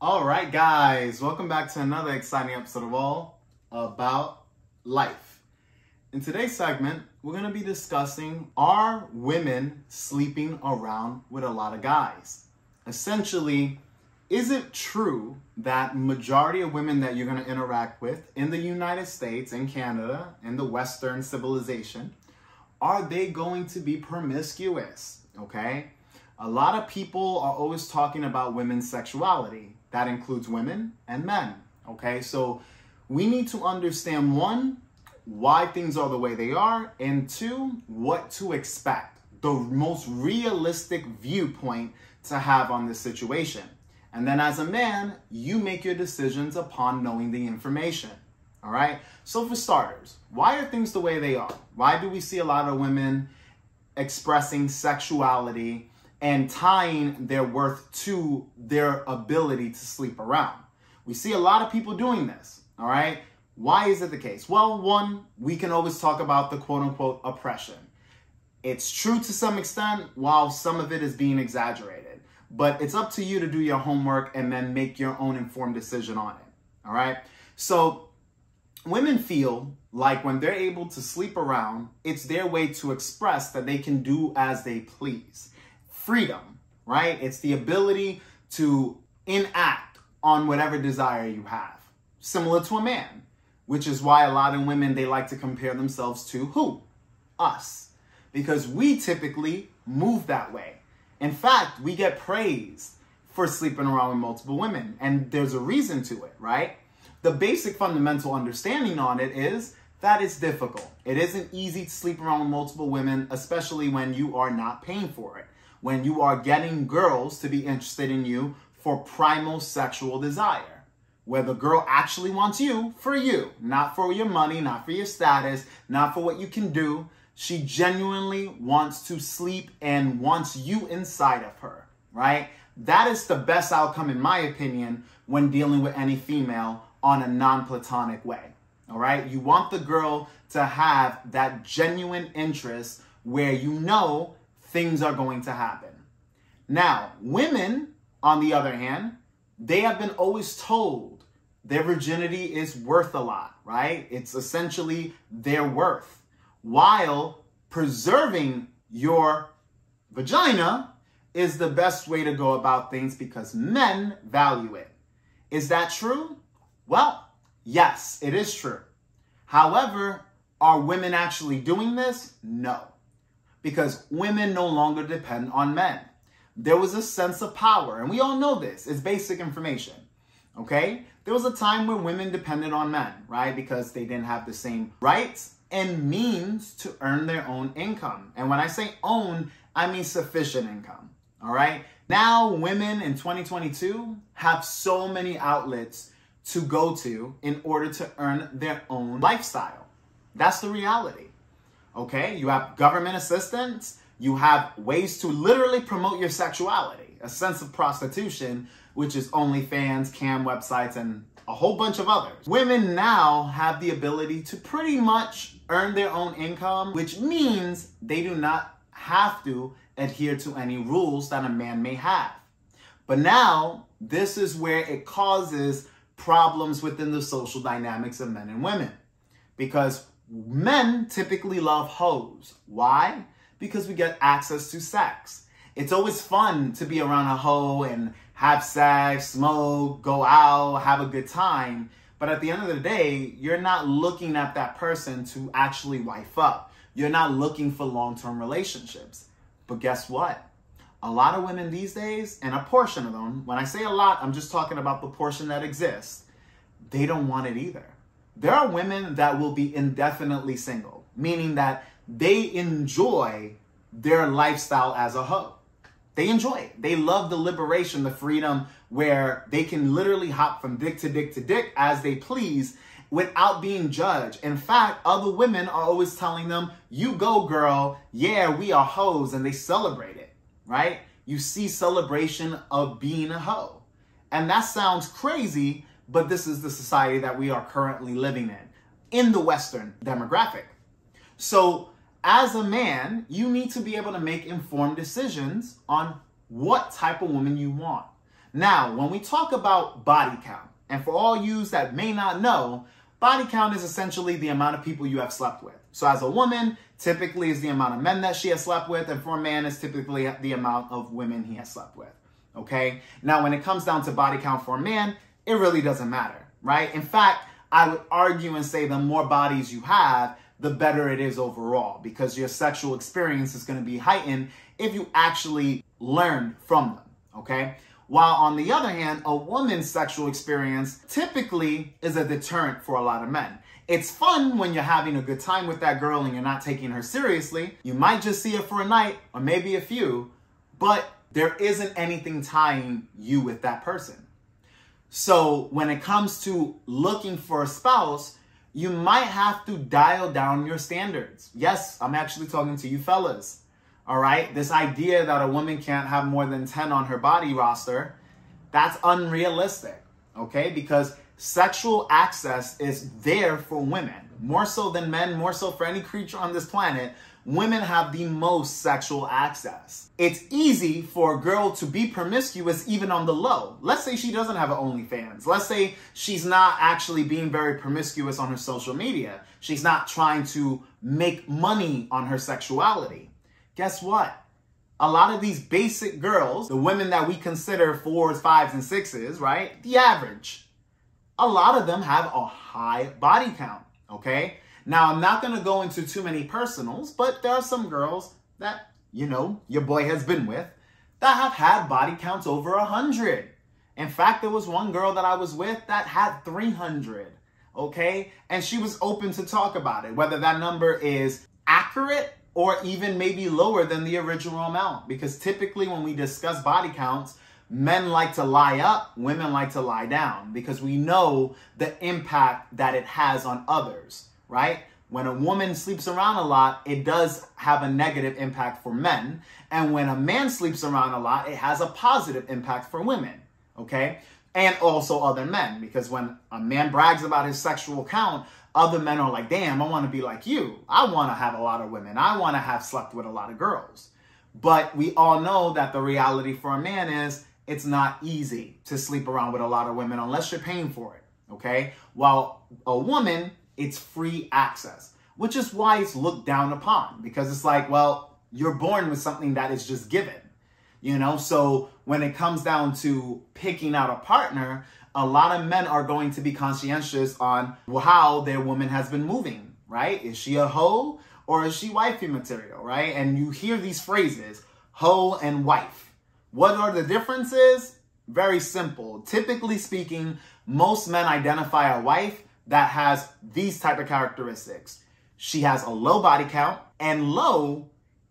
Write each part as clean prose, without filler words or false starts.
All right, guys, welcome back to another exciting episode of All About Life. In today's segment, we're going to be discussing, are women sleeping around with a lot of guys? Essentially, is it true that majority of women that you're going to interact with in the United States, in Canada, in the Western civilization, are they going to be promiscuous? Okay? A lot of people are always talking about women's sexuality. That includes women and men, okay? So we need to understand, one, why things are the way they are, and two, what to expect, the most realistic viewpoint to have on this situation. And then as a man, you make your decisions upon knowing the information, all right? So for starters, why are things the way they are? Why do we see a lot of women expressing sexuality and tying their worth to their ability to sleep around? We see a lot of people doing this, all right? Why is it the case? Well, one, we can always talk about the quote-unquote oppression. It's true to some extent, while some of it is being exaggerated. But it's up to you to do your homework and then make your own informed decision on it, all right? So women feel like when they're able to sleep around, it's their way to express that they can do as they please. Freedom, right? It's the ability to enact on whatever desire you have. Similar to a man, which is why a lot of women, they like to compare themselves to who? Us. Because we typically move that way. In fact, we get praised for sleeping around with multiple women, and there's a reason to it, right? The basic fundamental understanding on it is that it's difficult. It isn't easy to sleep around with multiple women, especially when you are not paying for it. When you are getting girls to be interested in you for primal sexual desire, where the girl actually wants you for you, not for your money, not for your status, not for what you can do. She genuinely wants to sleep and wants you inside of her, right? That is the best outcome, in my opinion, when dealing with any female on a non-platonic way, all right? You want the girl to have that genuine interest where you know things are going to happen. Now, women, on the other hand, they have been always told their virginity is worth a lot, right? It's essentially their worth, while preserving your vagina is the best way to go about things because men value it. Is that true? Well, yes, it is true. However, are women actually doing this? No. Because women no longer depend on men. There was a sense of power, and we all know this. It's basic information, okay? There was a time where women depended on men, right? Because they didn't have the same rights and means to earn their own income. And when I say own, I mean sufficient income, all right? Now, women in 2022 have so many outlets to go to in order to earn their own lifestyle. That's the reality. Okay, you have government assistance, you have ways to literally promote your sexuality, a sense of prostitution, which is OnlyFans, cam websites, and a whole bunch of others. Women now have the ability to pretty much earn their own income, which means they do not have to adhere to any rules that a man may have. But now, this is where it causes problems within the social dynamics of men and women. Because men typically love hoes. Why? Because we get access to sex. It's always fun to be around a hoe and have sex, smoke, go out, have a good time. But at the end of the day, you're not looking at that person to actually wife up. You're not looking for long-term relationships. But guess what? A lot of women these days, and a portion of them, when I say a lot, I'm just talking about the portion that exists, they don't want it either. There are women that will be indefinitely single, meaning that they enjoy their lifestyle as a hoe. They enjoy it. They love the liberation, the freedom where they can literally hop from dick to dick to dick as they please without being judged. In fact, other women are always telling them, you go girl, yeah, we are hoes, and they celebrate it, right? You see celebration of being a hoe. And that sounds crazy, but this is the society that we are currently living in the Western demographic. So as a man, you need to be able to make informed decisions on what type of woman you want. Now, when we talk about body count, and for all yous that may not know, body count is essentially the amount of people you have slept with. So as a woman, typically is the amount of men that she has slept with, and for a man, it's typically the amount of women he has slept with, okay? Now, when it comes down to body count for a man, it really doesn't matter, right? In fact, I would argue and say the more bodies you have, the better it is overall, because your sexual experience is going to be heightened if you actually learn from them, okay? While on the other hand, a woman's sexual experience typically is a deterrent for a lot of men. It's fun when you're having a good time with that girl and you're not taking her seriously. You might just see her for a night or maybe a few, but there isn't anything tying you with that person. So when it comes to looking for a spouse, you might have to dial down your standards. Yes, I'm actually talking to you fellas. All right, this idea that a woman can't have more than 10 on her body roster, that's unrealistic, okay? Because sexual access is there for women, more so than men, more so for any creature on this planet. Women have the most sexual access. It's easy for a girl to be promiscuous even on the low. Let's say she doesn't have an OnlyFans. Let's say she's not actually being very promiscuous on her social media. She's not trying to make money on her sexuality. Guess what? A lot of these basic girls, the women that we consider 4s, 5s, and 6s, right? The average. A lot of them have a high body count, okay? Now, I'm not going to go into too many personals, but there are some girls that, you know, your boy has been with that have had body counts over 100. In fact, there was one girl that I was with that had 300, okay? And she was open to talk about it, whether that number is accurate or even maybe lower than the original amount. Because typically when we discuss body counts, men like to lie up, women like to lie down, because we know the impact that it has on others, right? When a woman sleeps around a lot, it does have a negative impact for men. And when a man sleeps around a lot, it has a positive impact for women, okay? And also other men, because when a man brags about his sexual count, other men are like, damn, I want to be like you. I want to have a lot of women. I want to have slept with a lot of girls. But we all know that the reality for a man is it's not easy to sleep around with a lot of women unless you're paying for it, okay? While a woman, it's free access, which is why it's looked down upon, because it's like, well, you're born with something that is just given, you know? So when it comes down to picking out a partner, a lot of men are going to be conscientious on how their woman has been moving, right? Is she a hoe or is she wifey material, right? And you hear these phrases, hoe and wife. What are the differences? Very simple. Typically speaking, most men identify a wife that has these type of characteristics. She has a low body count, and low,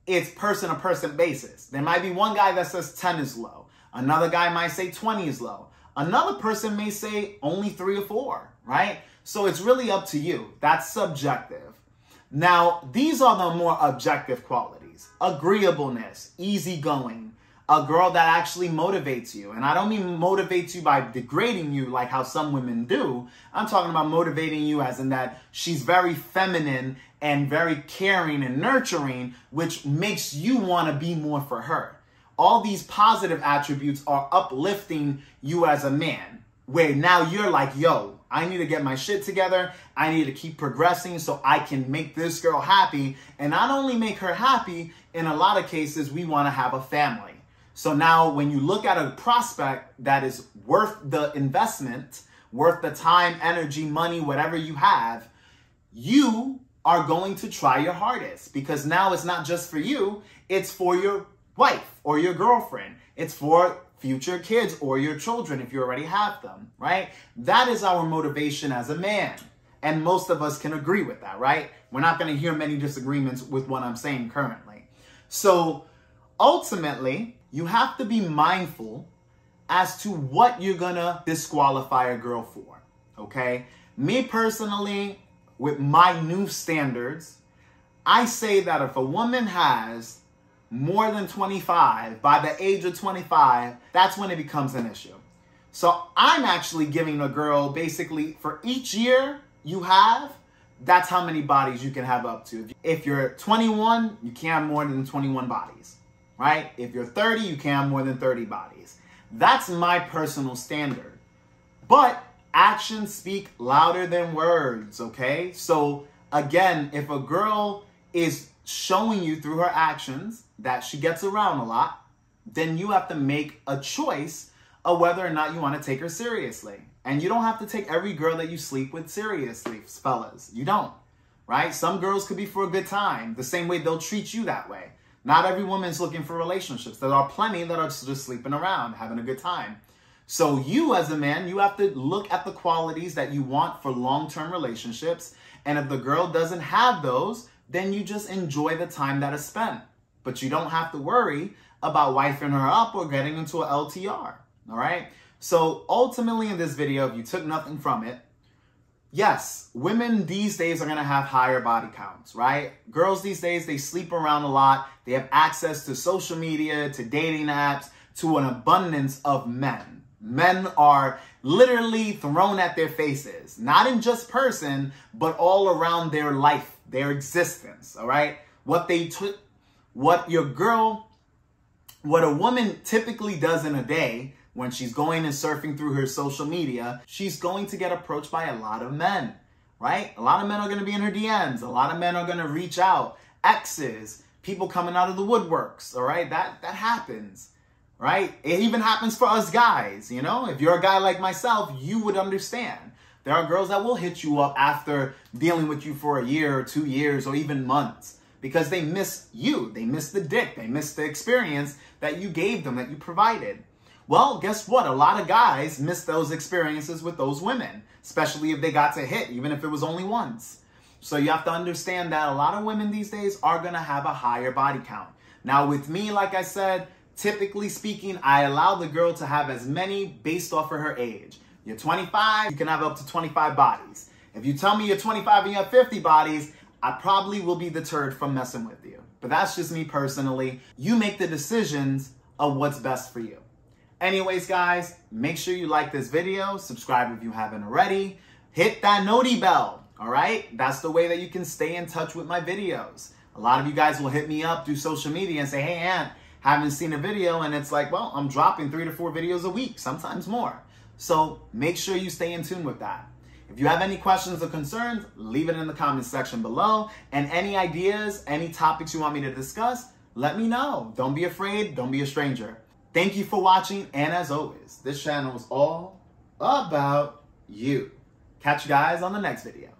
it's person-to-person basis. There might be one guy that says 10 is low. Another guy might say 20 is low. Another person may say only 3 or 4, right? So it's really up to you. That's subjective. Now, these are the more objective qualities. Agreeableness, easygoing, a girl that actually motivates you. And I don't mean motivates you by degrading you like how some women do. I'm talking about motivating you as in that she's very feminine and very caring and nurturing, which makes you want to be more for her. All these positive attributes are uplifting you as a man, where now you're like, yo, I need to get my shit together. I need to keep progressing so I can make this girl happy. And not only make her happy, in a lot of cases, we want to have a family. So now when you look at a prospect that is worth the investment, worth the time, energy, money, whatever you have, you are going to try your hardest, because now it's not just for you, it's for your wife or your girlfriend. It's for future kids or your children if you already have them, right? That is our motivation as a man. And most of us can agree with that, right? We're not going to hear many disagreements with what I'm saying currently. So ultimately, you have to be mindful as to what you're going to disqualify a girl for, okay? Me personally, with my new standards, I say that if a woman has more than 25, by the age of 25, that's when it becomes an issue. So I'm actually giving a girl basically for each year you have, that's how many bodies you can have up to. If you're 21, you can't have more than 21 bodies, right? If you're 30, you can't have more than 30 bodies. That's my personal standard. But actions speak louder than words, okay? So again, if a girl is showing you through her actions that she gets around a lot, then you have to make a choice of whether or not you want to take her seriously. And you don't have to take every girl that you sleep with seriously, fellas. You don't, right? Some girls could be for a good time, the same way they'll treat you that way. Not every woman's looking for relationships. There are plenty that are just sleeping around, having a good time. So you as a man, you have to look at the qualities that you want for long-term relationships. And if the girl doesn't have those, then you just enjoy the time that is spent. But you don't have to worry about wifing her up or getting into an LTR, all right? So ultimately in this video, if you took nothing from it, yes, women these days are going to have higher body counts, right? Girls these days, they sleep around a lot. They have access to social media, to dating apps, to an abundance of men. Men are literally thrown at their faces, not in just person, but all around their life, their existence, all right? What a woman typically does in a day when she's going and surfing through her social media, she's going to get approached by a lot of men, right? A lot of men are going to be in her DMs. A lot of men are going to reach out. Exes, people coming out of the woodworks, all right? That happens, right? It even happens for us guys, you know? If you're a guy like myself, you would understand. There are girls that will hit you up after dealing with you for a year or 2 years or even months because they miss you. They miss the dick. They miss the experience that you gave them, that you provided. Well, guess what? A lot of guys miss those experiences with those women, especially if they got to hit, even if it was only once. So you have to understand that a lot of women these days are going to have a higher body count. Now with me, like I said, typically speaking, I allow the girl to have as many based off of her age. You're 25, you can have up to 25 bodies. If you tell me you're 25 and you have 50 bodies, I probably will be deterred from messing with you. But that's just me personally. You make the decisions of what's best for you. Anyways, guys, make sure you like this video, subscribe if you haven't already, hit that noti bell, all right? That's the way that you can stay in touch with my videos. A lot of you guys will hit me up through social media and say, hey, Ant, haven't seen a video, and it's like, well, I'm dropping 3 to 4 videos a week, sometimes more. So make sure you stay in tune with that. If you have any questions or concerns, leave it in the comments section below, and any ideas, any topics you want me to discuss, let me know. Don't be afraid, don't be a stranger. Thank you for watching, and as always, this channel is all about you. Catch you guys on the next video.